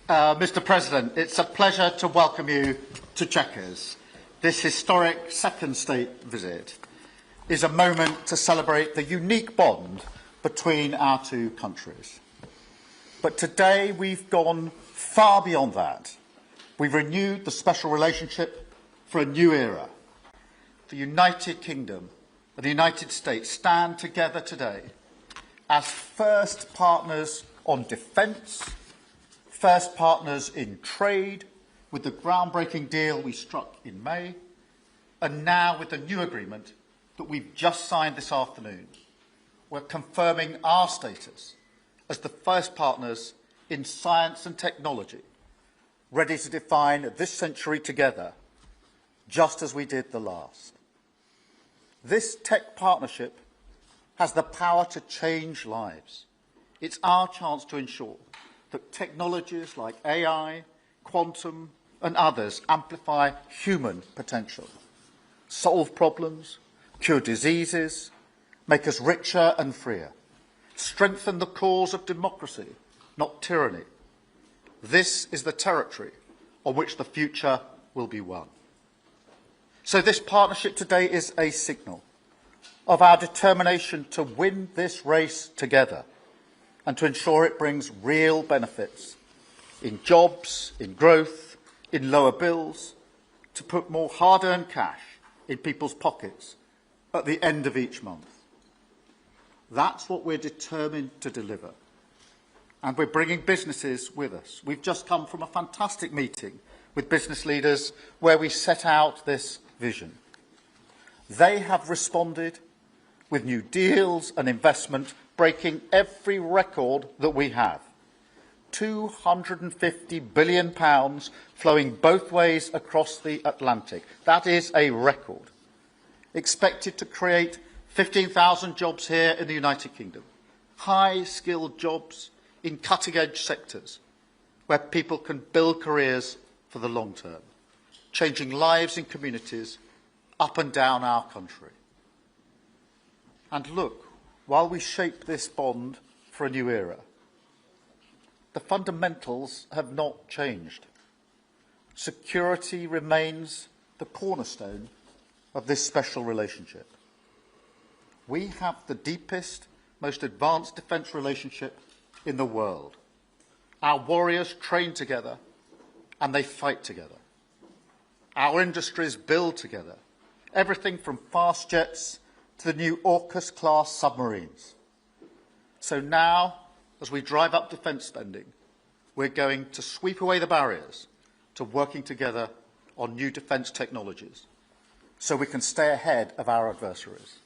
Mr. President, it's a pleasure to welcome you to Chequers. This historic second state visit is a moment to celebrate the unique bond between our two countries. But today we've gone far beyond that. We've renewed the special relationship for a new era. The United Kingdom and the United States stand together today as first partners on defence, first partners in trade, with the groundbreaking deal we struck in May, and now with the new agreement that we've just signed this afternoon. We're confirming our status as the first partners in science and technology, ready to define this century together, just as we did the last. This tech partnership has the power to change lives. It's our chance to ensure that technologies like AI, quantum, and others amplify human potential, solve problems, cure diseases, make us richer and freer, strengthen the cause of democracy, not tyranny. This is the territory on which the future will be won. So this partnership today is a signal of our determination to win this race together and to ensure it brings real benefits in jobs, in growth, in lower bills, to put more hard-earned cash in people's pockets at the end of each month. That's what we're determined to deliver. And we're bringing businesses with us. We've just come from a fantastic meeting with business leaders where we set out this vision. They have responded with new deals and investment, breaking every record that we have. £250 billion flowing both ways across the Atlantic. That is a record. Expected to create 15,000 jobs here in the United Kingdom. High-skilled jobs in cutting-edge sectors where people can build careers for the long term, changing lives in communities up and down our country. And look, while we shape this bond for a new era, the fundamentals have not changed. Security remains the cornerstone of this special relationship. We have the deepest, most advanced defence relationship in the world. Our warriors train together and they fight together. Our industries build together, everything from fast jets to the new AUKUS-class submarines. So now, as we drive up defence spending, we're going to sweep away the barriers to working together on new defence technologies so we can stay ahead of our adversaries.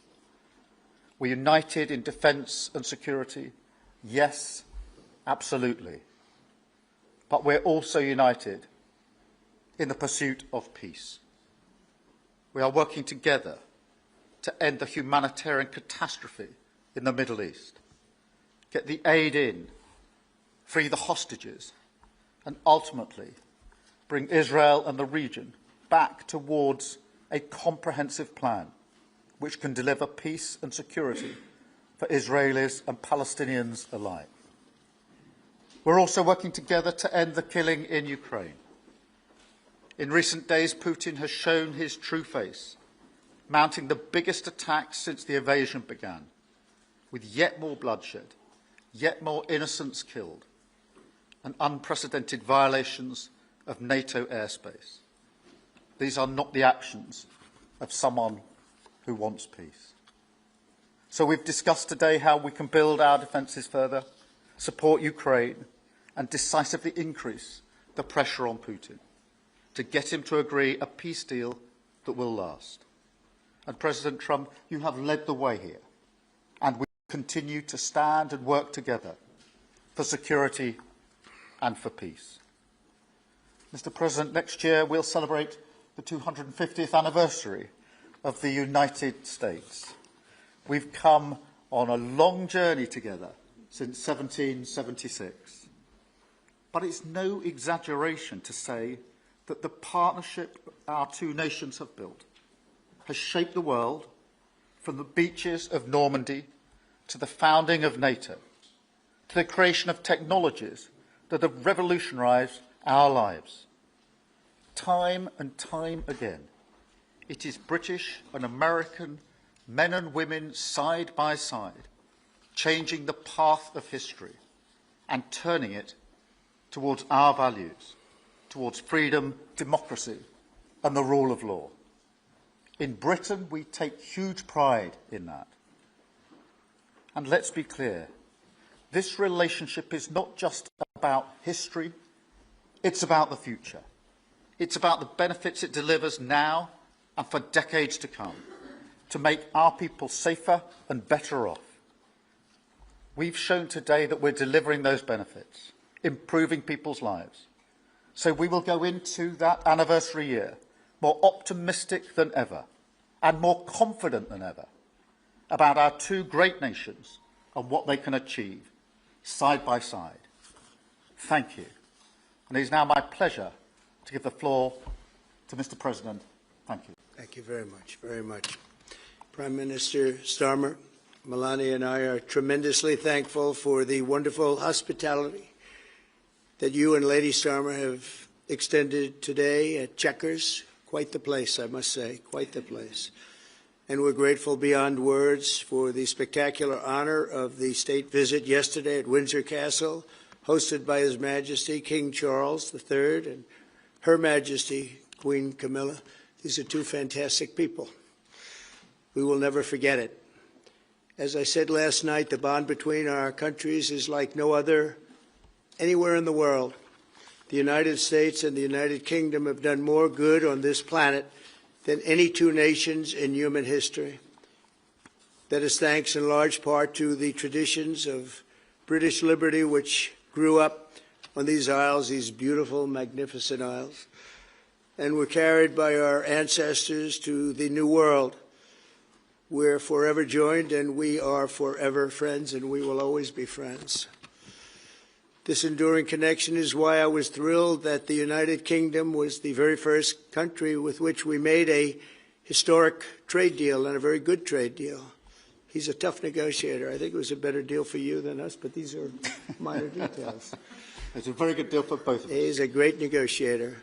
We're united in defence and security, yes, absolutely. But we're also united in the pursuit of peace. We are working together to end the humanitarian catastrophe in the Middle East, get the aid in, free the hostages, and ultimately bring Israel and the region back towards a comprehensive plan which can deliver peace and security for Israelis and Palestinians alike. We're also working together to end the killing in Ukraine. In recent days, Putin has shown his true face, mounting the biggest attacks since the invasion began, with yet more bloodshed, yet more innocents killed, and unprecedented violations of NATO airspace. These are not the actions of someone who wants peace. So we've discussed today how we can build our defences further, support Ukraine, and decisively increase the pressure on Putin to get him to agree a peace deal that will last. And President Trump, you have led the way here, and we continue to stand and work together for security and for peace. Mr. President, next year we'll celebrate the 250th anniversary of the United States. We've come on a long journey together since 1776. But it's no exaggeration to say that the partnership our two nations have built has shaped the world from the beaches of Normandy to the founding of NATO, to the creation of technologies that have revolutionised our lives. Time and time again, it is British and American men and women side by side, changing the path of history and turning it towards our values, towards freedom, democracy and the rule of law. In Britain, we take huge pride in that. And let's be clear, this relationship is not just about history, it's about the future. It's about the benefits it delivers now and for decades to come, to make our people safer and better off. We've shown today that we're delivering those benefits, improving people's lives. So we will go into that anniversary year more optimistic than ever and more confident than ever about our two great nations and what they can achieve side by side. Thank you. And it is now my pleasure to give the floor to Mr. President. Thank you. Thank you very much, very much. Prime Minister Starmer, Melania and I are tremendously thankful for the wonderful hospitality that you and Lady Starmer have extended today at Chequers. Quite the place, I must say, quite the place. And we're grateful beyond words for the spectacular honor of the state visit yesterday at Windsor Castle, hosted by His Majesty King Charles III and Her Majesty Queen Camilla. These are two fantastic people. We will never forget it. As I said last night, the bond between our countries is like no other anywhere in the world. The United States and the United Kingdom have done more good on this planet than any two nations in human history. That is thanks in large part to the traditions of British liberty, which grew up on these isles, these beautiful, magnificent isles, and were carried by our ancestors to the New World. We're forever joined, and we are forever friends, and we will always be friends. This enduring connection is why I was thrilled that the United Kingdom was the very first country with which we made a historic trade deal, and a very good trade deal. He's a tough negotiator. I think it was a better deal for you than us, but these are minor details. It's a very good deal for both of us. He's a great negotiator.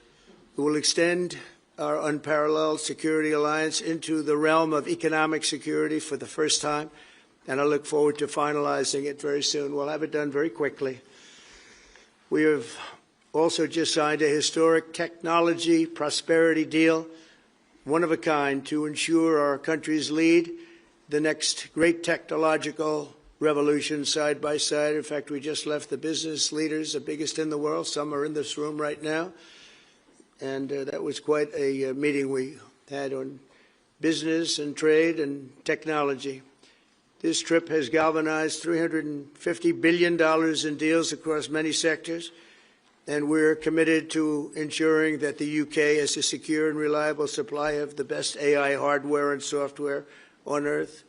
We will extend our unparalleled security alliance into the realm of economic security for the first time, and I look forward to finalizing it very soon. We'll have it done very quickly. We have also just signed a historic technology prosperity deal, one of a kind, to ensure our countries lead the next great technological revolution side by side. In fact, we just left the business leaders, the biggest in the world. Some are in this room right now. And that was quite a meeting we had on business and trade and technology. This trip has galvanized $350 billion in deals across many sectors, and we're committed to ensuring that the UK has a secure and reliable supply of the best AI hardware and software on Earth.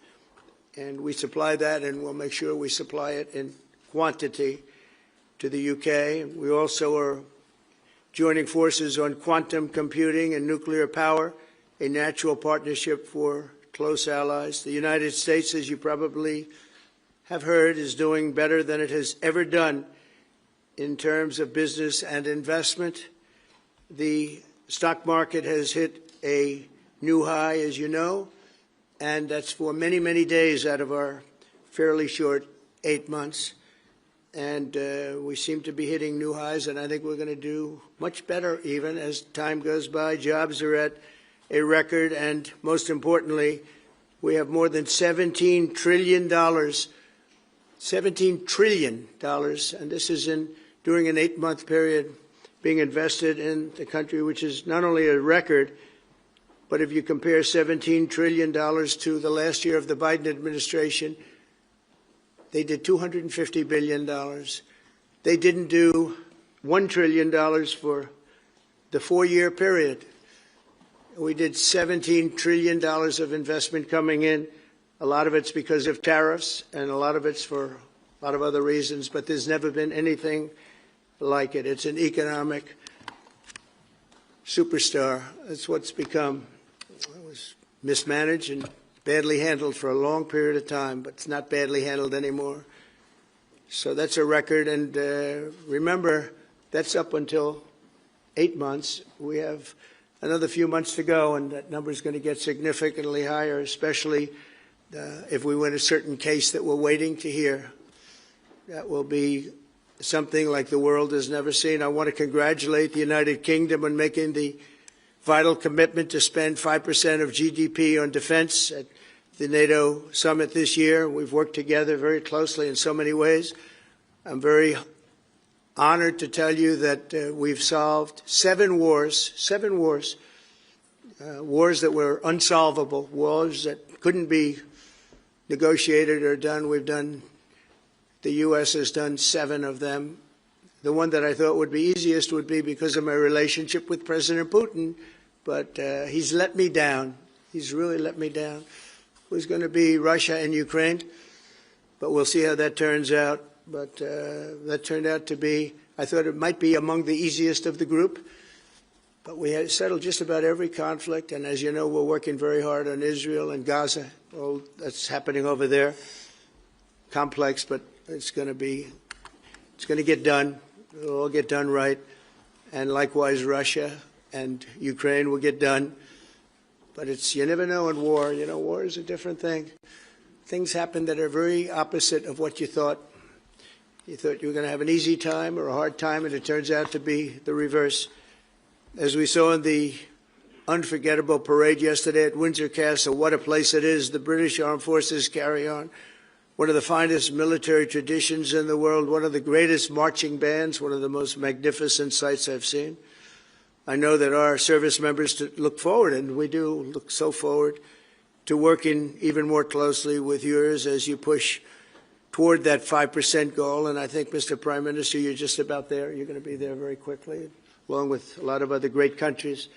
And we supply that, and we'll make sure we supply it in quantity to the UK. We also are joining forces on quantum computing and nuclear power, a natural partnership for close allies. The United States, as you probably have heard, is doing better than it has ever done in terms of business and investment. The stock market has hit a new high, as you know, and that's for many, many days out of our fairly short 8 months. And we seem to be hitting new highs, and I think we're going to do much better even as time goes by. Jobs are at a record, and most importantly, we have more than $17 trillion, $17 trillion, and this is during an 8-month period being invested in the country, which is not only a record, but if you compare $17 trillion to the last year of the Biden administration, they did $250 billion. They didn't do $1 trillion for the 4-year period. We did $17 trillion of investment coming in. A lot of it's because of tariffs, and a lot of it's for a lot of other reasons, but there's never been anything like it. It's an economic superstar. That's what's become. It was mismanaged and badly handled for a long period of time, but it's not badly handled anymore. So that's a record. And remember, that's up until 8 months. We have another few months to go, and that number is going to get significantly higher, especially if we win a certain case that we're waiting to hear. That will be something like the world has never seen. I want to congratulate the United Kingdom on making the vital commitment to spend 5% of GDP on defense at the NATO summit this year. We've worked together very closely in so many ways. I'm very honored to tell you that we've solved 7 wars, wars that were unsolvable, wars that couldn't be negotiated or done. The U.S. has done 7 of them. The one that I thought would be easiest would be because of my relationship with President Putin, but he's let me down. He's really let me down. It was going to be Russia and Ukraine, but we'll see how that turns out. But that turned out to be, I thought it might be among the easiest of the group. But we had settled just about every conflict, and as you know, we're working very hard on Israel and Gaza. All that's happening over there. Complex, but it's going to get done. It'll all get done right. And likewise, Russia and Ukraine will get done. But you never know in war. You know, war is a different thing. Things happen that are very opposite of what you thought. You thought you were going to have an easy time or a hard time, and it turns out to be the reverse. As we saw in the unforgettable parade yesterday at Windsor Castle, what a place it is. The British Armed Forces carry on one of the finest military traditions in the world, one of the greatest marching bands, one of the most magnificent sights I've seen. I know that our service members look forward, and we do look so forward to working even more closely with yours as you push toward that 5% goal. And I think, Mr. Prime Minister, you're just about there. You're going to be there very quickly, along with a lot of other great countries.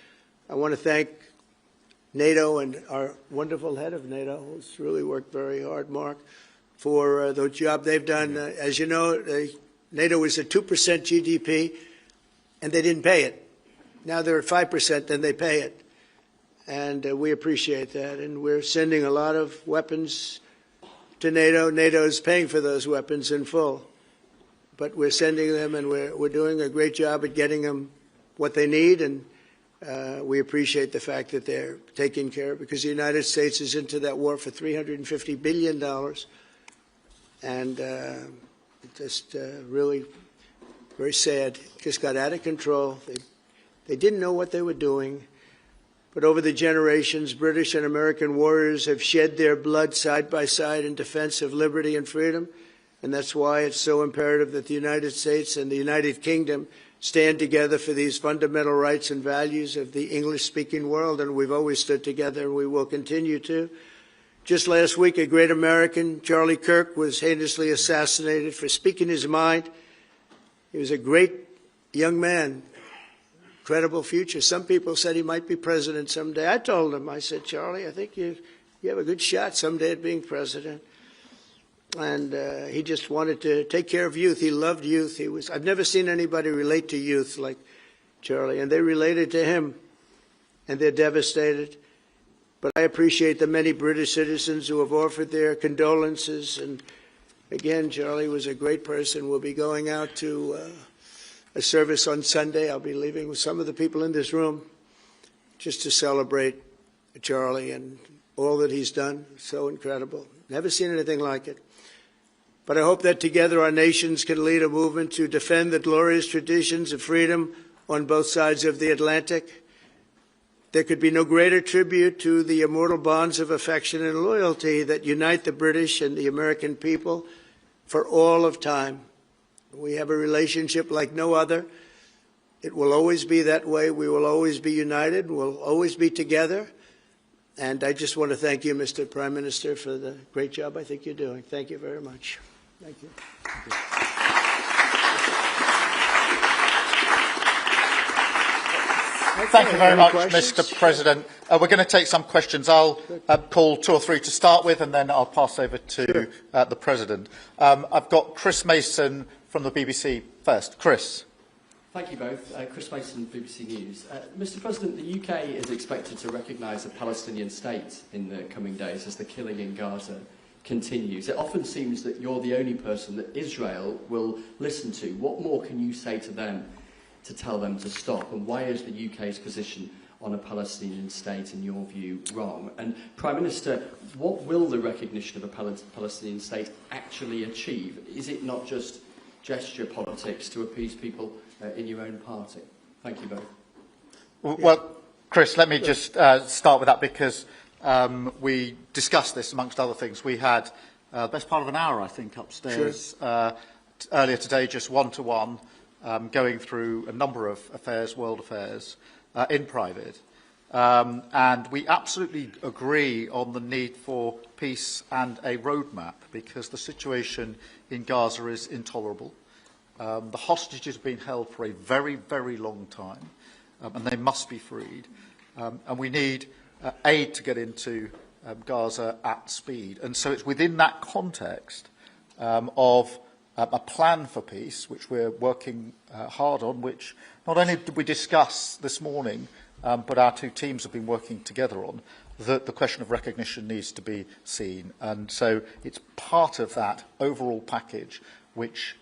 I want to thank NATO and our wonderful head of NATO, who's really worked very hard, Mark, for the job they've done. As you know, NATO is at 2% GDP, and they didn't pay it. Now they're at 5%, then they pay it. And we appreciate that. And we're sending a lot of weapons to NATO. NATO is paying for those weapons in full. But we're sending them, and we're doing a great job at getting them what they need. And we appreciate the fact that they're taking care of it, because the United States is into that war for $350 billion. And just really very sad. Just got out of control. They didn't know what they were doing. But over the generations, British and American warriors have shed their blood side by side in defense of liberty and freedom. And that's why it's so imperative that the United States and the United Kingdom stand together for these fundamental rights and values of the English-speaking world. And we've always stood together, and we will continue to. Just last week, a great American, Charlie Kirk, was heinously assassinated for speaking his mind. He was a great young man, incredible future. Some people said he might be president someday. I told him, I said, Charlie, I think you have a good shot someday at being president. And he just wanted to take care of youth. He loved youth. I've never seen anybody relate to youth like Charlie, and they related to him, and they're devastated. But I appreciate the many British citizens who have offered their condolences. And again, Charlie was a great person. We'll be going out to a service on Sunday. I'll be leaving with some of the people in this room just to celebrate Charlie and all that he's done. So incredible. Never seen anything like it. But I hope that together our nations can lead a movement to defend the glorious traditions of freedom on both sides of the Atlantic. There could be no greater tribute to the immortal bonds of affection and loyalty that unite the British and the American people for all of time. We have a relationship like no other. It will always be that way. We will always be united. We'll always be together. And I just want to thank you, Mr. Prime Minister, for the great job I think you're doing. Thank you very much. Thank you. Thank you. Thank you very much, Mr. President. We're going to take some questions. I'll call 2 or 3 to start with, and then I'll pass over to the President. I've got Chris Mason from the BBC first. Chris. Thank you both. Chris Mason, BBC News. Mr. President, the UK is expected to recognise a Palestinian state in the coming days as the killing in Gaza continues. It often seems that you're the only person that Israel will listen to. What more can you say to them to tell them to stop? And why is the UK's position on a Palestinian state, in your view, wrong? And Prime Minister, what will the recognition of a Palestinian state actually achieve? Is it not just gesture politics to appease people in your own party? Thank you both. Well, Chris, let me just start with that, because we discussed this amongst other things. We had the best part of an hour, I think, upstairs earlier today, just one-to-one, going through a number of affairs, world affairs, in private. And we absolutely agree on the need for peace and a roadmap, because the situation in Gaza is intolerable. The hostages have been held for a very, very long time, and they must be freed. And we need aid to get into Gaza at speed. And so it's within that context of a plan for peace, which we're working hard on, which not only did we discuss this morning, but our two teams have been working together on, that the question of recognition needs to be seen. And so it's part of that overall package which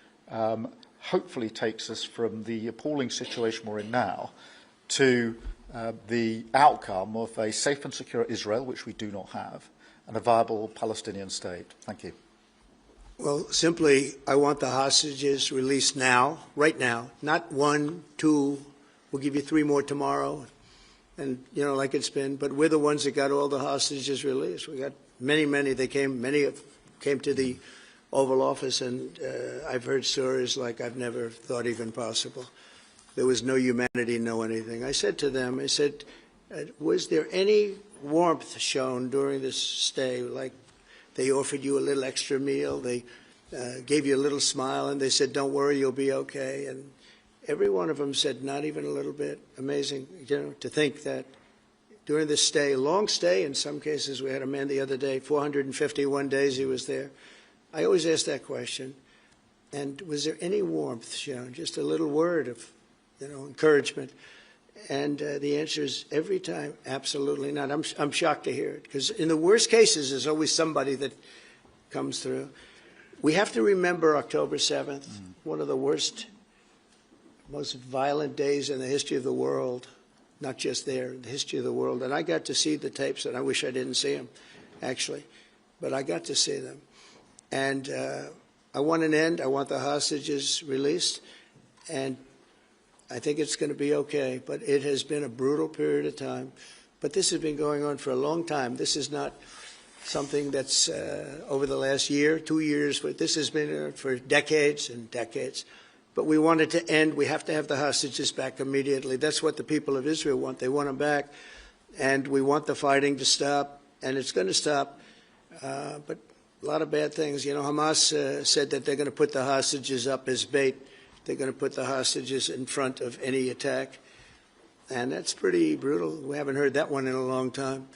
hopefully takes us from the appalling situation we're in now to the outcome of a safe and secure Israel, which we do not have, and a viable Palestinian state. Thank you. Well, simply, I want the hostages released now, right now, not 1, 2, we'll give you 3 more tomorrow, and, you know, like it's been, but we're the ones that got all the hostages released. We got many, many came to the Oval Office, and I've heard stories like I've never thought even possible. There was no humanity, no anything. I said to them, I said, was there any warmth shown during this stay? Like they offered you a little extra meal, they gave you a little smile, and they said, don't worry, you'll be okay. And every one of them said, not even a little bit. Amazing, you know, to think that during this stay, long stay in some cases. We had a man the other day, 451 days he was there. I always ask that question. And was there any warmth shown? Just a little word of, you know, encouragement. And the answer is every time, absolutely not. I'm shocked to hear it, because in the worst cases, there's always somebody that comes through. We have to remember October 7th, one of the worst, most violent days in the history of the world, not just there, the history of the world. And I got to see the tapes, and I wish I didn't see them, actually, but I got to see them. And I want an end. I want the hostages released, and I think it's going to be okay. But it has been a brutal period of time. But this has been going on for a long time. This is not something that's over the last year, 2 years, but this has been for decades and decades. But we want it to end. We have to have the hostages back immediately. That's what the people of Israel want. They want them back. And we want the fighting to stop, and it's going to stop. But a lot of bad things. You know, Hamas said that they're going to put the hostages up as bait. They're going to put the hostages in front of any attack. And that's pretty brutal. We haven't heard that one in a long time.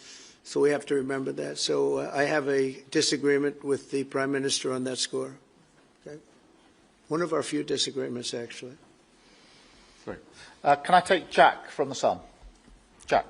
So we have to remember that. So I have a disagreement with the Prime Minister on that score. Okay? One of our few disagreements, actually. Sorry. Can I take Jack from The Sun? Jack.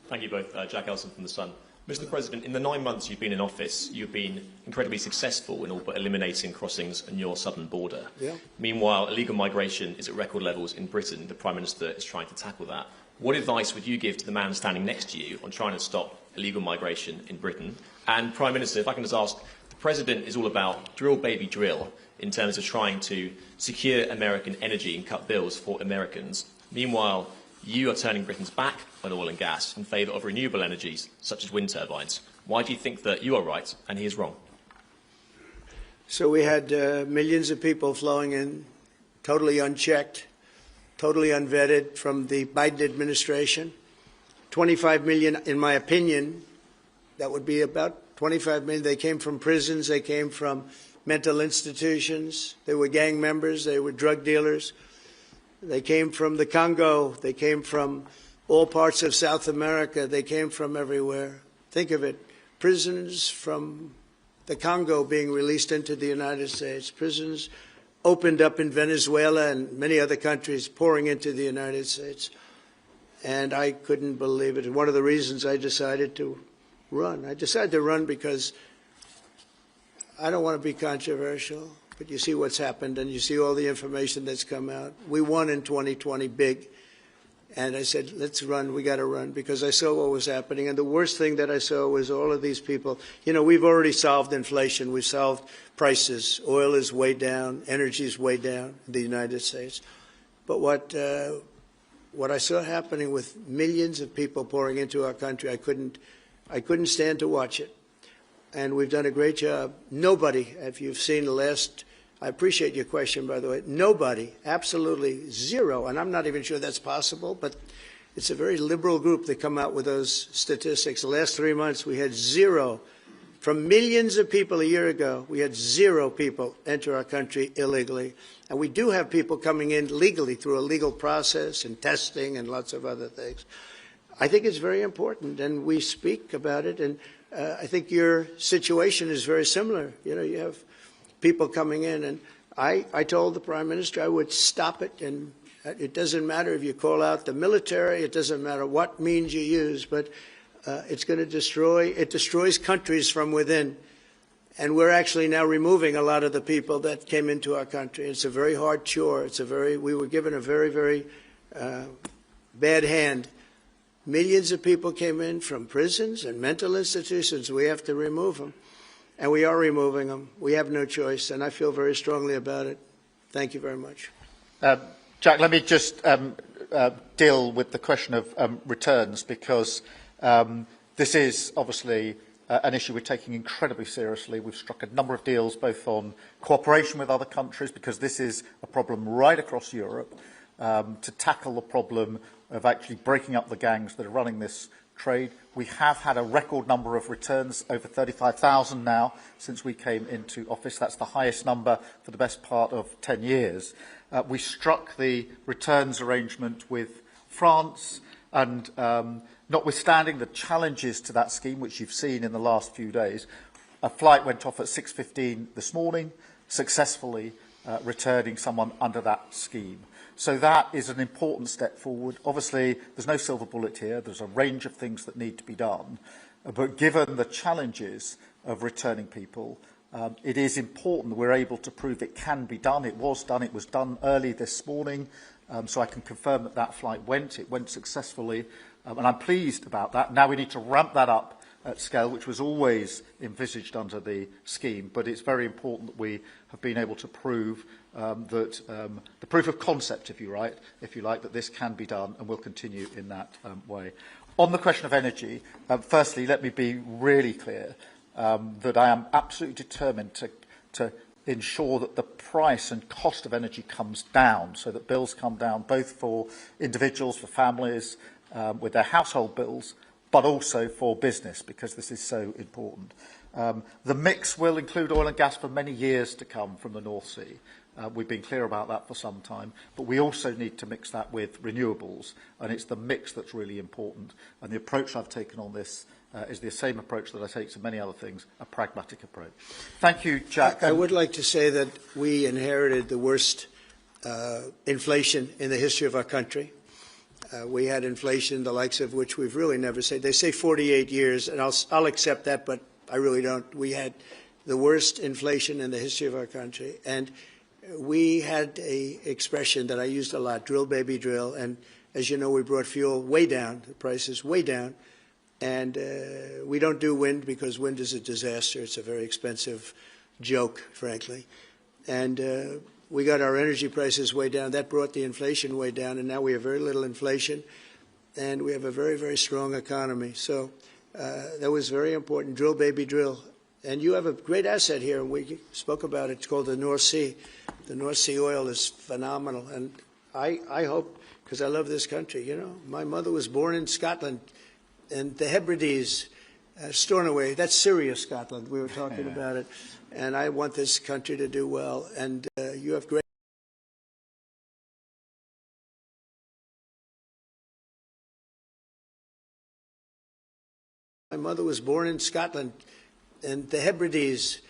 Thank you both. Jack Elson from The Sun. Mr. President, in the 9 months you've been in office, you've been incredibly successful in all but eliminating crossings on your southern border. Yeah. Meanwhile, illegal migration is at record levels in Britain. The Prime Minister is trying to tackle that. What advice would you give to the man standing next to you on trying to stop illegal migration in Britain? And Prime Minister, if I can just ask, the President is all about drill, baby, drill in terms of trying to secure American energy and cut bills for Americans. Meanwhile, you are turning Britain's back on oil and gas in favour of renewable energies, such as wind turbines. Why do you think that you are right and he is wrong? So we had millions of people flowing in, totally unchecked, totally unvetted from the Biden administration. 25 million, in my opinion, that would be about 25 million. They came from prisons, they came from mental institutions, they were gang members, they were drug dealers. They came from the Congo. They came from all parts of South America. They came from everywhere. Think of it. Prisons from the Congo being released into the United States. Prisons opened up in Venezuela and many other countries pouring into the United States. And I couldn't believe it. One of the reasons I decided to run. I decided to run because I don't want to be controversial, but you see what's happened, and you see all the information that's come out. We won in 2020 big, and I said, let's run, we got to run, because I saw what was happening. And the worst thing that I saw was all of these people. You know, we've already solved inflation. We've solved prices. Oil is way down. Energy is way down in the United States. But what I saw happening with millions of people pouring into our country, I couldn't stand to watch it. And we've done a great job. Nobody, if you've seen the last, I appreciate your question, by the way, nobody, absolutely zero, and I'm not even sure that's possible, but it's a very liberal group that come out with those statistics. The last 3 months, we had zero. From millions of people a year ago, we had zero people enter our country illegally. And we do have people coming in legally through a legal process and testing and lots of other things. I think it's very important, and we speak about it. And I think your situation is very similar. You know, you have people coming in, and I told the Prime Minister I would stop it, and it doesn't matter if you call out the military, it doesn't matter what means you use, but it's going to destroys countries from within. And we're actually now removing a lot of the people that came into our country. It's a very hard chore. We were given a very, very bad hand. Millions of people came in from prisons and mental institutions. We have to remove them. And we are removing them. We have no choice, and I feel very strongly about it. Thank you very much. Jack, let me just deal with the question of returns, because this is obviously an issue we're taking incredibly seriously. We've struck a number of deals both on cooperation with other countries, because this is a problem right across Europe, to tackle the problem of actually breaking up the gangs that are running this trade. We have had a record number of returns, over 35,000 now, since we came into office. That's the highest number for the best part of 10 years. We struck the returns arrangement with France, and notwithstanding the challenges to that scheme, which you've seen in the last few days, a flight went off at 6:15 this morning, successfully returning someone under that scheme. So that is an important step forward. Obviously, there's no silver bullet here. There's a range of things that need to be done. But given the challenges of returning people, it is important that we're able to prove it can be done. It was done. It was done early this morning. So I can confirm that that flight went. It went successfully. And I'm pleased about that. Now we need to ramp that up at scale, which was always envisaged under the scheme. But it's very important that we have been able to prove that the proof of concept, if you like, that this can be done, and will continue in that way. On the question of energy, firstly, let me be really clear that I am absolutely determined to ensure that the price and cost of energy comes down, so that bills come down both for individuals, for families, with their household bills, but also for business, because this is so important. The mix will include oil and gas for many years to come from the North Sea. We've been clear about that for some time, but we also need to mix that with renewables, and it's the mix that's really important. And the approach I've taken on this is the same approach that I take to many other things, a pragmatic approach. Thank you, Jack. I would like to say that we inherited the worst inflation in the history of our country. We had inflation, the likes of which we've really never seen. They say 48 years, and I'll accept that, but I really don't. We had the worst inflation in the history of our country. And we had an expression that I used a lot, drill, baby, drill. And as you know, we brought fuel way down, the prices way down. And we don't do wind, because wind is a disaster. It's a very expensive joke, frankly. And we got our energy prices way down. That brought the inflation way down, and now we have very little inflation, and we have a very, very strong economy. So that was very important. Drill, baby, drill. And you have a great asset here, and we spoke about it. It's called the North Sea. The North Sea oil is phenomenal, and I hope, because I love this country, you know. My mother was born in Scotland, and the Hebrides, Stornoway, that's serious Scotland. We were talking about it. And I want this country to do well. And you have great. My mother was born in Scotland, and the Hebrides,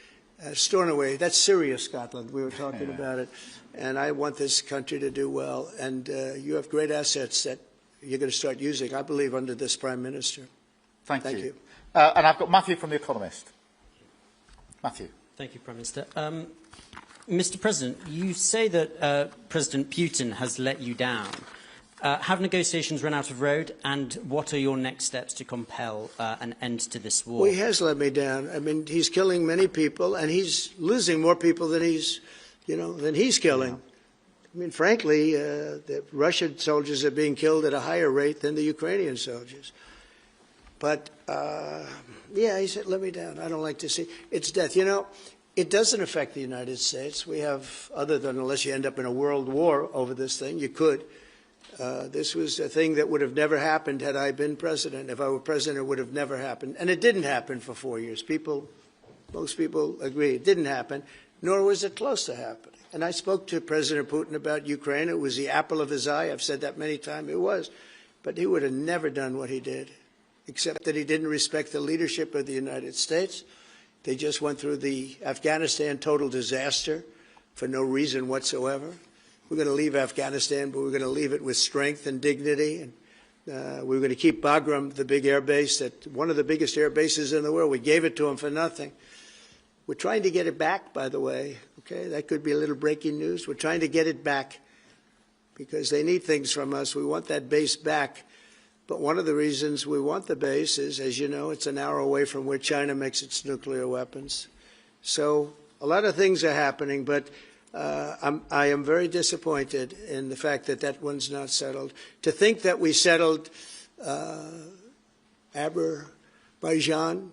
Stornoway, that's serious Scotland. We were talking about it. And I want this country to do well. And you have great assets that you're going to start using, I believe, under this Prime Minister. Thank you. And I've got Matthew from The Economist. Matthew. Thank you, Prime Minister. Mr. President, you say that President Putin has let you down. Have negotiations run out of road, and what are your next steps to compel an end to this war? Well, he has let me down. I mean, he's killing many people, and he's losing more people than he's killing. I mean, frankly, the Russian soldiers are being killed at a higher rate than the Ukrainian soldiers. But, yeah, he said, let me down. I don't like to see. It's death. You know, it doesn't affect the United States. We have, other than unless you end up in a world war over this thing, you could. This was a thing that would have never happened had I been president. If I were president, it would have never happened. And it didn't happen for 4 years. Most people agree it didn't happen, nor was it close to happening. And I spoke to President Putin about Ukraine. It was the apple of his eye. I've said that many times. It was. But he would have never done what he did, except that he didn't respect the leadership of the United States. They just went through the Afghanistan total disaster for no reason whatsoever. We're going to leave Afghanistan, but we're going to leave it with strength and dignity. And we're going to keep Bagram, the big air base, one of the biggest air bases in the world. We gave it to them for nothing. We're trying to get it back, by the way. Okay, that could be a little breaking news. We're trying to get it back because they need things from us. We want that base back. But one of the reasons we want the base is, as you know, it's an hour away from where China makes its nuclear weapons. So a lot of things are happening, but I am very disappointed in the fact that that one's not settled. To think that we settled Azerbaijan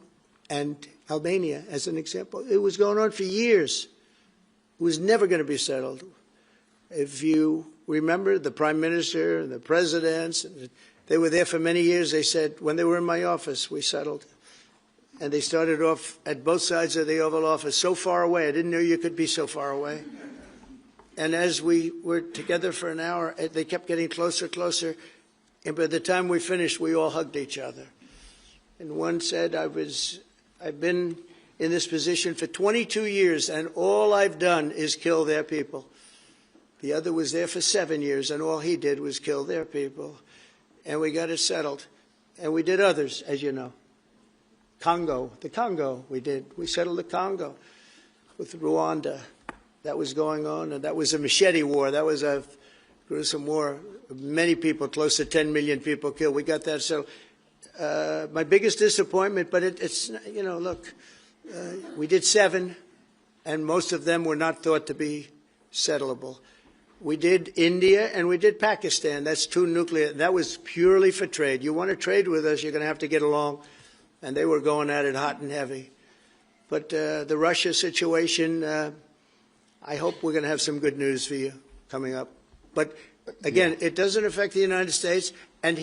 and Albania as an example. It was going on for years. It was never going to be settled. If you remember, the Prime Minister and the presidents, they were there for many years. They said, when they were in my office, we settled. And they started off at both sides of the Oval Office, so far away. I didn't know you could be so far away. And as we were together for an hour, they kept getting closer, closer. And by the time we finished, we all hugged each other. And one said, I've been in this position for 22 years, and all I've done is kill their people. The other was there for 7 years, and all he did was kill their people. And we got it settled. And we did others, as you know. The Congo, we settled the Congo with Rwanda. That was going on, and that was a machete war. That was a gruesome war. Many people, close to 10 million people killed. We got that settled. My biggest disappointment, but it's, you know, look, we did 7, and most of them were not thought to be settleable. We did India and we did Pakistan. That's 2 nuclear. That was purely for trade. You want to trade with us, you're going to have to get along. And they were going at it hot and heavy. But the Russia situation, I hope we're going to have some good news for you coming up. But again, it doesn't affect the United States. And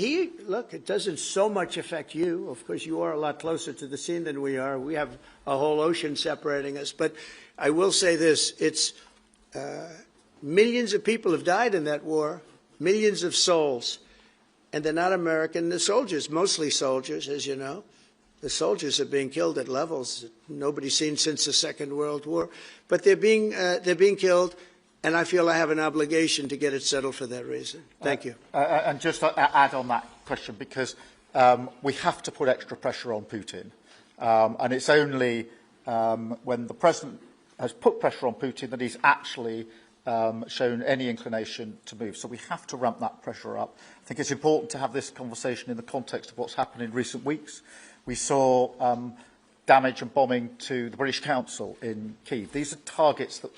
look, it doesn't so much affect you. Of course, you are a lot closer to the scene than we are. We have a whole ocean separating us. But I will say this, it's millions of people have died in that war, millions of souls. And they're not American. They're soldiers, mostly soldiers, as you know. The soldiers are being killed at levels that nobody's seen since the Second World War. But they're being killed, and I feel I have an obligation to get it settled for that reason. Thank you. And just to add on that question, because we have to put extra pressure on Putin. And it's only when the President has put pressure on Putin that he's actually shown any inclination to move. So we have to ramp that pressure up. I think it's important to have this conversation in the context of what's happened in recent weeks. We saw damage and bombing to the British Council in Kyiv. These are targets that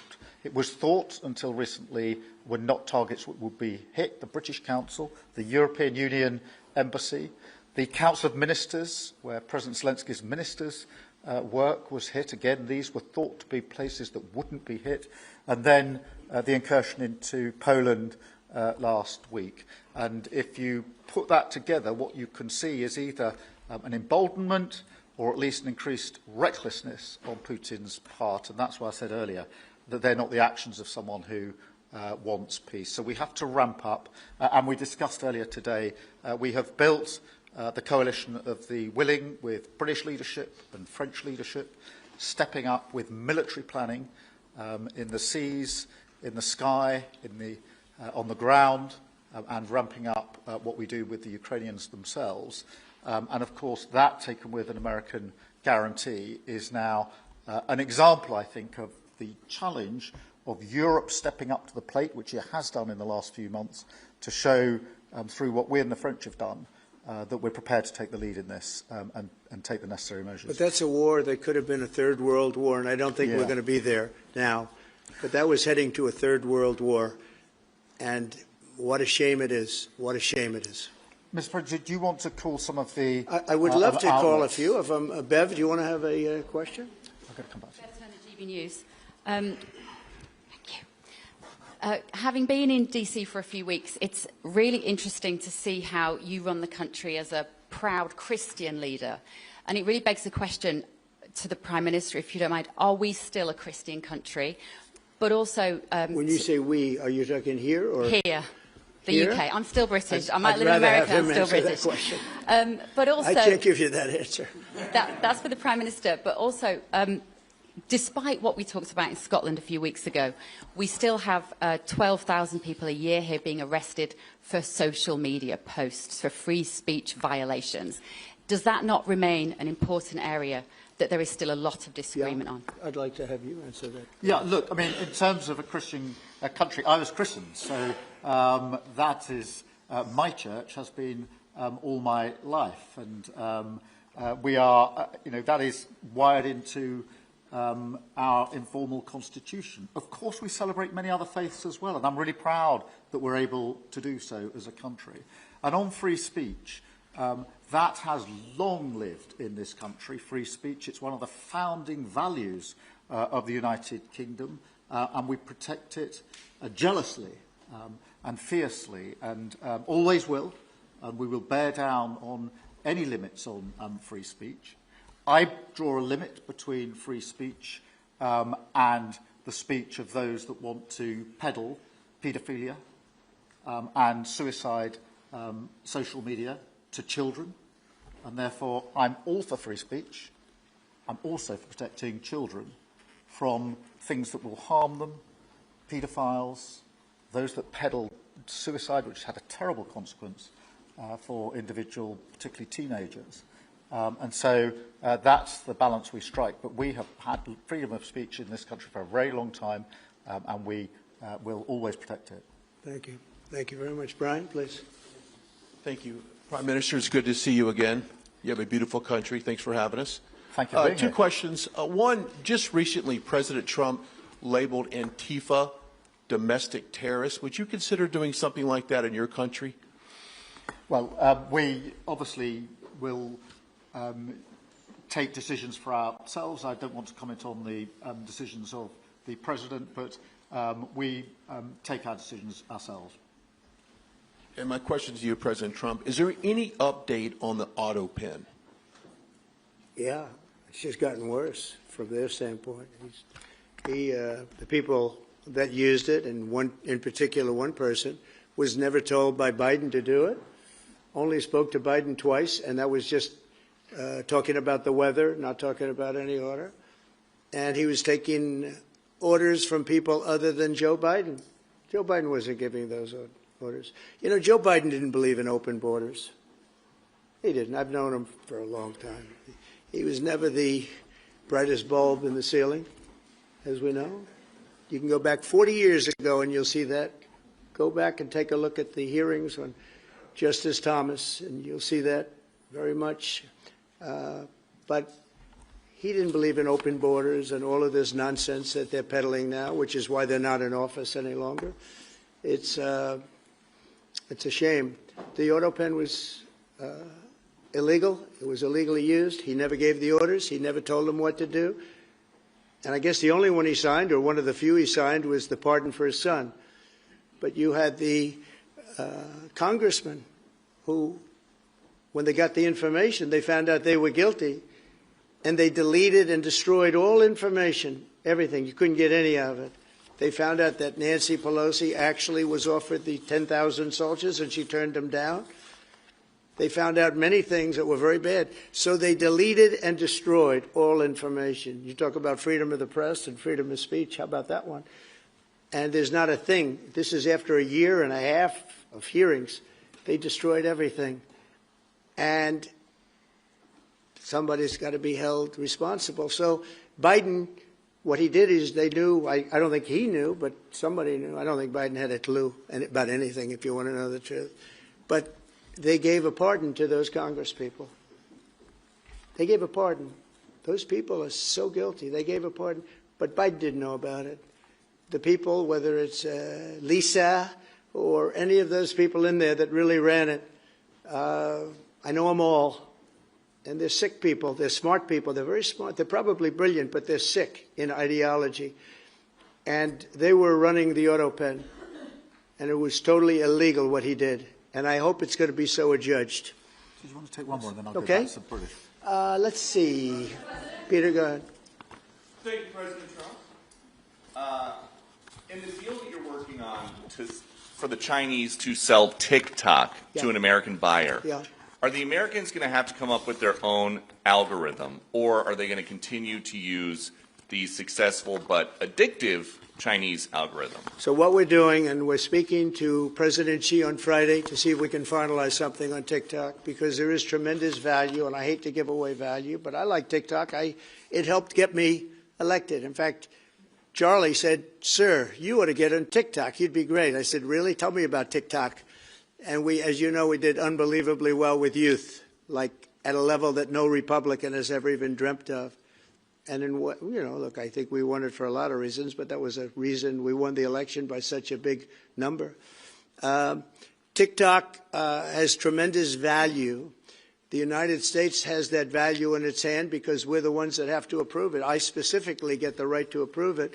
it was thought until recently were not targets that would be hit. The British Council, the European Union Embassy, the Council of Ministers, where President Zelensky's ministers work was hit. Again, these were thought to be places that wouldn't be hit. And then the incursion into Poland last week. And if you put that together, what you can see is either an emboldenment or at least an increased recklessness on Putin's part. And that's why I said earlier that they're not the actions of someone who wants peace. So we have to ramp up. And we discussed earlier today, we have built the coalition of the willing with British leadership and French leadership, stepping up with military planning in the seas, in the sky, on the ground, and ramping up what we do with the Ukrainians themselves. And of course, that taken with an American guarantee is now an example, I think, of the challenge of Europe stepping up to the plate, which it has done in the last few months, to show through what we and the French have done that we're prepared to take the lead in this and take the necessary measures. But that's a war that could have been a third world war, and I don't think we're going to be there now. But that was heading to a third world war, and what a shame it is. What a shame it is. Mr. President, do you want to call some of the I would love to call a outlets? few of them. Bev, do you want to have a question? I've got to come back to you. Bev Turner, GB News. Thank you. Having been in DC for a few weeks, it's really interesting to see how you run the country as a proud Christian leader. And it really begs the question to the Prime Minister, if you don't mind, are we still a Christian country? But also... when you say we, are you talking here or... Here. The Here? UK. I'm still British. I might I'd live in rather America. have him I'm still answer British. that question. But also, I can't give you that answer. that's for the Prime Minister. But also, despite what we talked about in Scotland a few weeks ago, we still have 12,000 people a year here being arrested for social media posts, for free speech violations. Does that not remain an important area that there is still a lot of disagreement on? I'd like to have you answer that. Yeah, look, I mean, in terms of a Christian country, I was christened, so that is, my church has been all my life, and we are, that is wired into our informal constitution. Of course, we celebrate many other faiths as well, and I'm really proud that we're able to do so as a country. And on free speech, that has long lived in this country, free speech. It's one of the founding values of the United Kingdom, and we protect it jealously and fiercely, and always will, and we will bear down on any limits on free speech. I draw a limit between free speech and the speech of those that want to peddle paedophilia and suicide social media to children, and therefore I'm all for free speech. I'm also for protecting children from things that will harm them, paedophiles, those that peddle suicide, which has had a terrible consequence for individual, particularly teenagers. And so that's the balance we strike. But we have had freedom of speech in this country for a very long time, and we will always protect it. Thank you. Thank you very much. Brian, please. Thank you. Prime Minister, it's good to see you again. You have a beautiful country. Thanks for having us. Thank you for being Two here. questions. One, just recently, President Trump labeled Antifa domestic terrorists. Would you consider doing something like that in your country? Well, we obviously will take decisions for ourselves. I don't want to comment on the decisions of the President, but we take our decisions ourselves. And my question to you, President Trump, is there any update on the auto pen? Yeah, it's just gotten worse from their standpoint. The people that used it, and one in particular, one person, was never told by Biden to do it. Only spoke to Biden twice, and that was just talking about the weather, not talking about any order. And he was taking orders from people other than Joe Biden. Joe Biden wasn't giving those orders. You know, Joe Biden didn't believe in open borders. He didn't. I've known him for a long time. He was never the brightest bulb in the ceiling, as we know. You can go back 40 years ago and you'll see that. Go back and take a look at the hearings on Justice Thomas, and you'll see that very much. But he didn't believe in open borders and all of this nonsense that they're peddling now, which is why they're not in office any longer. It's a shame. The auto pen was illegal. It was illegally used. He never gave the orders. He never told them what to do. And I guess the only one he signed, or one of the few he signed, was the pardon for his son. But you had the congressman who, when they got the information, they found out they were guilty, and they deleted and destroyed all information, everything. You couldn't get any of it. They found out that Nancy Pelosi actually was offered the 10,000 soldiers, and she turned them down. They found out many things that were very bad. So they deleted and destroyed all information. You talk about freedom of the press and freedom of speech. How about that one? And there's not a thing. This is after a year and a half of hearings. They destroyed everything. And somebody's got to be held responsible. So Biden, what he did is they knew, I don't think he knew, but somebody knew. I don't think Biden had a clue about anything, if you want to know the truth. But they gave a pardon to those Congress people. They gave a pardon. Those people are so guilty. They gave a pardon, but Biden didn't know about it. The people, whether it's Lisa or any of those people in there that really ran it, I know them all. And they're sick people. They're smart people. They're very smart. They're probably brilliant, but they're sick in ideology. And they were running the auto pen, and it was totally illegal what he did. And I hope it's going to be so adjudged. Do you want to take one more, and then I'll Okay. go back to British? Let's see. Peter, go ahead. Thank you, President Trump. In the deal that you're working on for the Chinese to sell TikTok to an American buyer, are the Americans going to have to come up with their own algorithm, or are they going to continue to use the successful but addictive Chinese algorithm? So what we're doing, and we're speaking to President Xi on Friday to see if we can finalize something on TikTok, because there is tremendous value, and I hate to give away value, but I like TikTok. It helped get me elected. In fact, Charlie said, "Sir, you ought to get on TikTok. You'd be great." I said, "Really? Tell me about TikTok." And we, as you know, we did unbelievably well with youth, like at a level that no Republican has ever even dreamt of. And in what, look, I think we won it for a lot of reasons, but that was a reason we won the election by such a big number. TikTok has tremendous value. The United States has that value in its hand because we're the ones that have to approve it. I specifically get the right to approve it.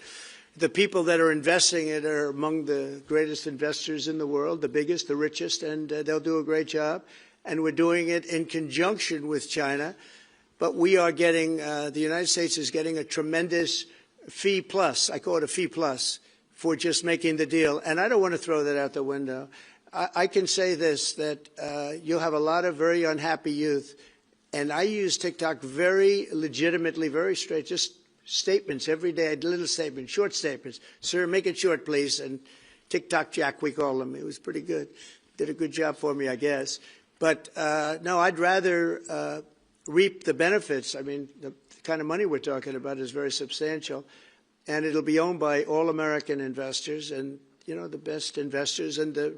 The people that are investing it are among the greatest investors in the world, the biggest, the richest, and they'll do a great job. And we're doing it in conjunction with China. But we are getting, the United States is getting a tremendous fee plus, I call it a fee plus, for just making the deal. And I don't want to throw that out the window. I can say this, that you'll have a lot of very unhappy youth. And I use TikTok very legitimately, very straight, just statements every day, little statements, short statements. "Sir, make it short, please." And TikTok Jack, we call him. It was pretty good. Did a good job for me, I guess. But no, I'd rather reap the benefits. I mean, the kind of money we're talking about is very substantial. And it'll be owned by all American investors and, the best investors and the,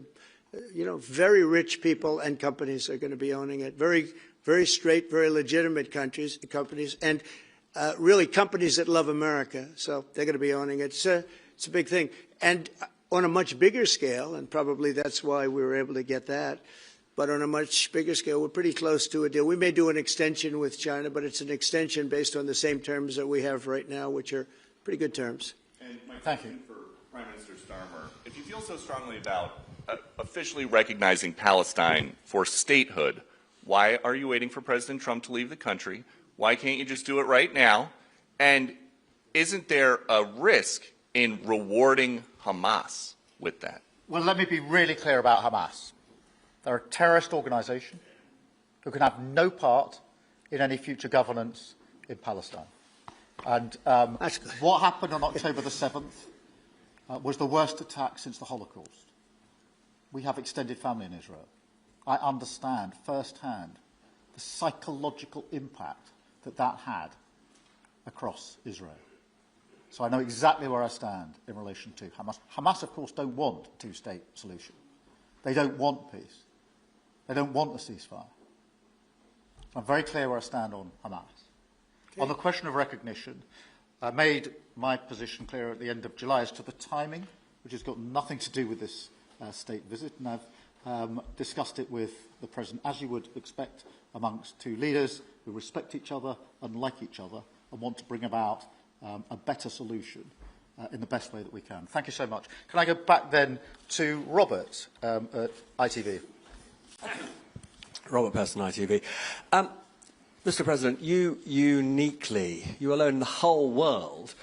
very rich people and companies are going to be owning it. Very, very straight, very legitimate companies, and really companies that love America. So they're going to be owning it. It's a big thing. And on a much bigger scale, and probably that's why we were able to get that, but on a much bigger scale, we're pretty close to a deal. We may do an extension with China, but it's an extension based on the same terms that we have right now, which are pretty good terms. And my question for Prime Minister Starmer, if you feel so strongly about officially recognizing Palestine for statehood, why are you waiting for President Trump to leave the country? Why can't you just do it right now? And isn't there a risk in rewarding Hamas with that? Well, let me be really clear about Hamas. They're a terrorist organisation who can have no part in any future governance in Palestine. And what happened on October the 7th was the worst attack since the Holocaust. We have extended family in Israel. I understand firsthand the psychological impact that had across Israel. So I know exactly where I stand in relation to Hamas. Hamas, of course, don't want a two-state solution. They don't want peace. They don't want a ceasefire. So I'm very clear where I stand on Hamas. Okay. On the question of recognition, I made my position clear at the end of July as to the timing, which has got nothing to do with this state visit, and I've discussed it with the President, as you would expect amongst two leaders who respect each other and like each other and want to bring about a better solution in the best way that we can. Thank you so much. Can I go back then to Robert at ITV? Robert Person, ITV. Mr. President, you uniquely, you alone in the whole world,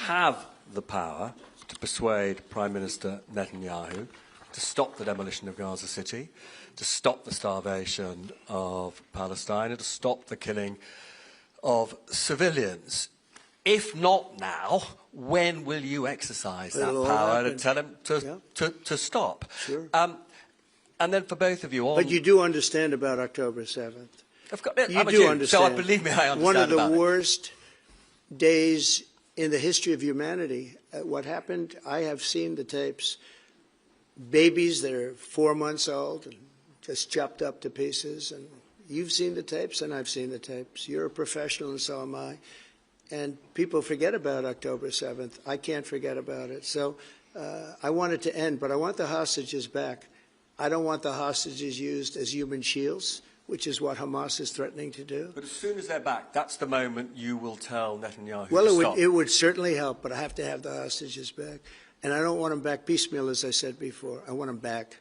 have the power to persuade Prime Minister Netanyahu to stop the demolition of Gaza City, to stop the starvation of Palestine, and to stop the killing of civilians. If not now, when will you exercise that power and tell him to stop? Sure. And then for both of you... But you do understand about October 7th. Of course, you do understand. So believe me, I understand. One of the worst days in the history of humanity. What happened, I have seen the tapes. Babies that are 4 months old and just chopped up to pieces. And you've seen the tapes, and I've seen the tapes. You're a professional, and so am I. And people forget about October 7th. I can't forget about it. So I want it to end, but I want the hostages back. I don't want the hostages used as human shields, which is what Hamas is threatening to do. But as soon as they're back, that's the moment you will tell Netanyahu Well, to stop. it would certainly help, but I have to have the hostages back. And I don't want them back piecemeal, as I said before. I want them back.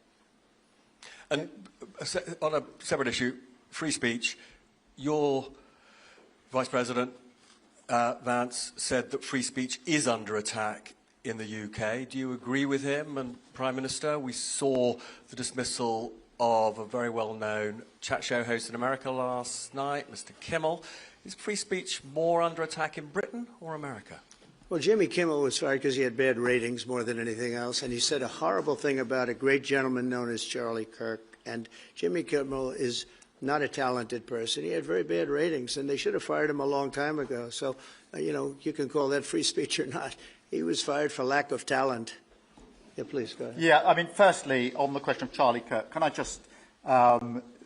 And on a separate issue, free speech, your Vice President, Vance, said that free speech is under attack in the UK. Do you agree with him? And Prime Minister, we saw the dismissal of a very well-known chat show host in America last night, Mr. Kimmel. Is free speech more under attack in Britain or America? Well, Jimmy Kimmel was fired because he had bad ratings more than anything else, and he said a horrible thing about a great gentleman known as Charlie Kirk. And Jimmy Kimmel is not a talented person. He had very bad ratings, and they should have fired him a long time ago. So, you can call that free speech or not. He was fired for lack of talent. Yeah, please, go ahead. Yeah, I mean, firstly, on the question of Charlie Kirk, can I just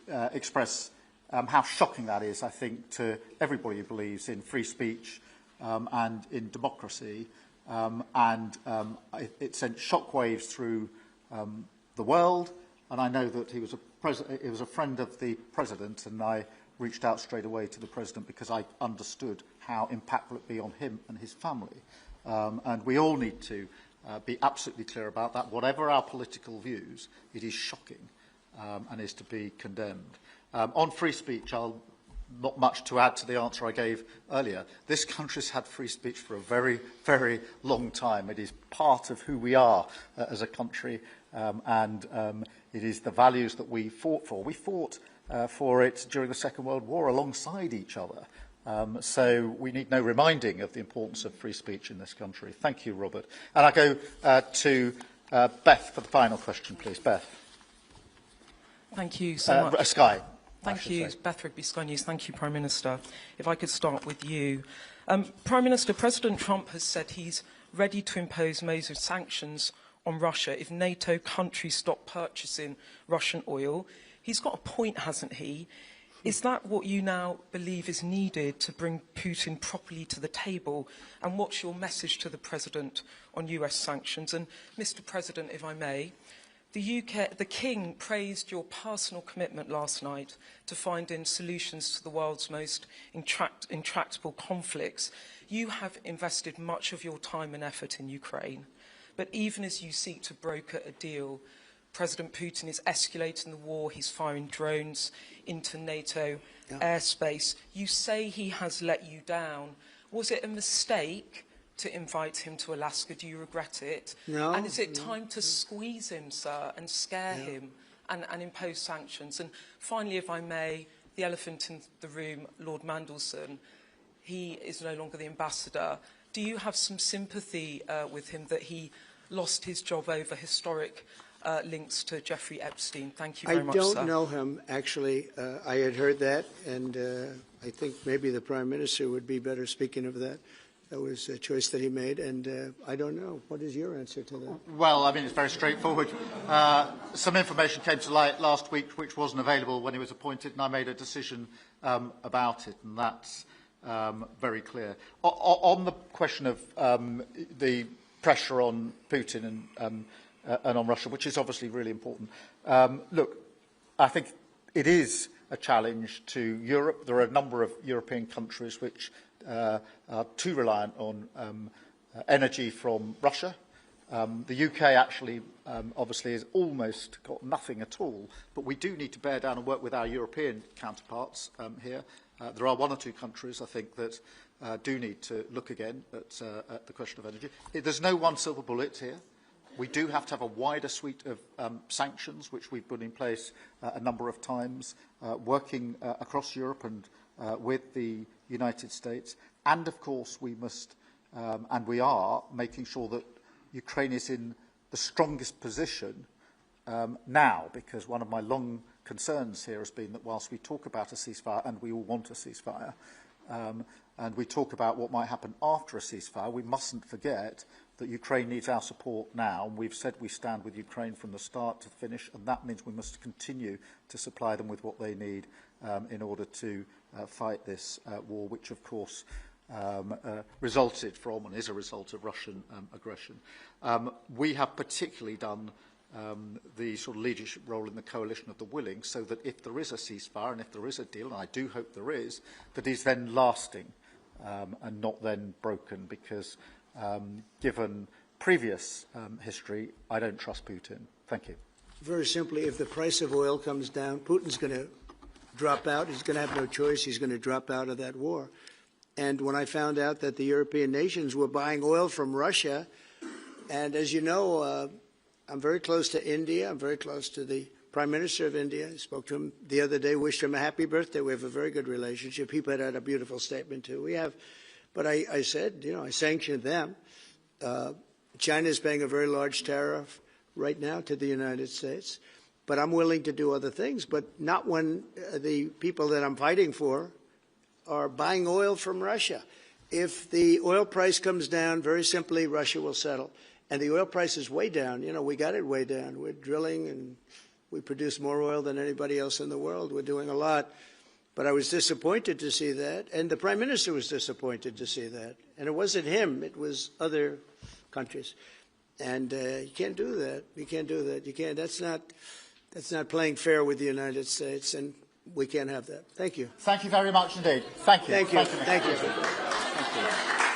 express how shocking that is, I think, to everybody who believes in free speech and in democracy. It sent shockwaves through the world, and I know that he was a friend of the President, and I reached out straight away to the President because I understood how impactful it would be on him and his family. And we all need to be absolutely clear about that. Whatever our political views, it is shocking and is to be condemned. On free speech, not much to add to the answer I gave earlier. This country's had free speech for a very, very long time. It is part of who we are as a country, and it is the values that we fought for. We fought for it during the Second World War alongside each other. So we need no reminding of the importance of free speech in this country. Thank you, Robert. And I go to Beth for the final question, please. Beth. Thank you so much. Sky. Thank you, Beth Rigby, Sky News. Thank you, Prime Minister. If I could start with you. Prime Minister, President Trump has said he's ready to impose major sanctions on Russia if NATO countries stop purchasing Russian oil. He's got a point, hasn't he? Is that what you now believe is needed to bring Putin properly to the table? And what's your message to the President on US sanctions? And, Mr. President, if I may, the King praised your personal commitment last night to finding solutions to the world's most intractable conflicts. You have invested much of your time and effort in Ukraine. But even as you seek to broker a deal, President Putin is escalating the war. He's firing drones into NATO airspace. You say he has let you down. Was it a mistake to invite him to Alaska? Do you regret it? No. And is it time to squeeze him, sir, and scare him and impose sanctions? And finally, if I may, the elephant in the room, Lord Mandelson, he is no longer the ambassador. Do you have some sympathy with him that he lost his job over historic links to Jeffrey Epstein? Thank you very much, sir. I don't know him, actually. I had heard that, and I think maybe the Prime Minister would be better speaking of that. That was a choice that he made, and I don't know. What is your answer to that? Well, I mean, it's very straightforward. Some information came to light last week which wasn't available when he was appointed, and I made a decision about it, and that's very clear. On the question of the pressure on Putin and on Russia, which is obviously really important, look, I think it is a challenge to Europe. There are a number of European countries which are too reliant on energy from Russia. The UK actually obviously has almost got nothing at all, but we do need to bear down and work with our European counterparts here. There are one or two countries, I think, that do need to look again at the question of energy. There's no one silver bullet here. We do have to have a wider suite of sanctions, which we've put in place a number of times, working across Europe and with the United States. And, of course, we must, and we are, making sure that Ukraine is in the strongest position now, because one of my long concerns here has been that whilst we talk about a ceasefire, and we all want a ceasefire, and we talk about what might happen after a ceasefire, we mustn't forget that Ukraine needs our support now. And we've said we stand with Ukraine from the start to finish, and that means we must continue to supply them with what they need in order to fight this war, which, of course, resulted from and is a result of Russian aggression. We have particularly done the sort of leadership role in the coalition of the willing, so that if there is a ceasefire and if there is a deal, and I do hope there is, that is then lasting and not then broken, because given previous history, I don't trust Putin. Thank you. Very simply, if the price of oil comes down, Putin's going to drop out. He's going to have no choice. He's going to drop out of that war. And when I found out that the European nations were buying oil from Russia, and as you know, I'm very close to India. I'm very close to the Prime Minister of India. I spoke to him the other day, wished him a happy birthday. We have a very good relationship. He put out a beautiful statement, too. We have, but I said, you know, I sanctioned them. China is paying a very large tariff right now to the United States. But I'm willing to do other things, but not when the people that I'm fighting for are buying oil from Russia. If the oil price comes down, very simply, Russia will settle. And the oil price is way down. You know, we got it way down. We're drilling and we produce more oil than anybody else in the world. We're doing a lot. But I was disappointed to see that. And the Prime Minister was disappointed to see that. And it wasn't him. It was other countries. And you can't do that. You can't do that. You can't. That's not playing fair with the United States. And we can't have that. Thank you. Thank you very much indeed. Thank you. Thank you. Thank you. Thank you.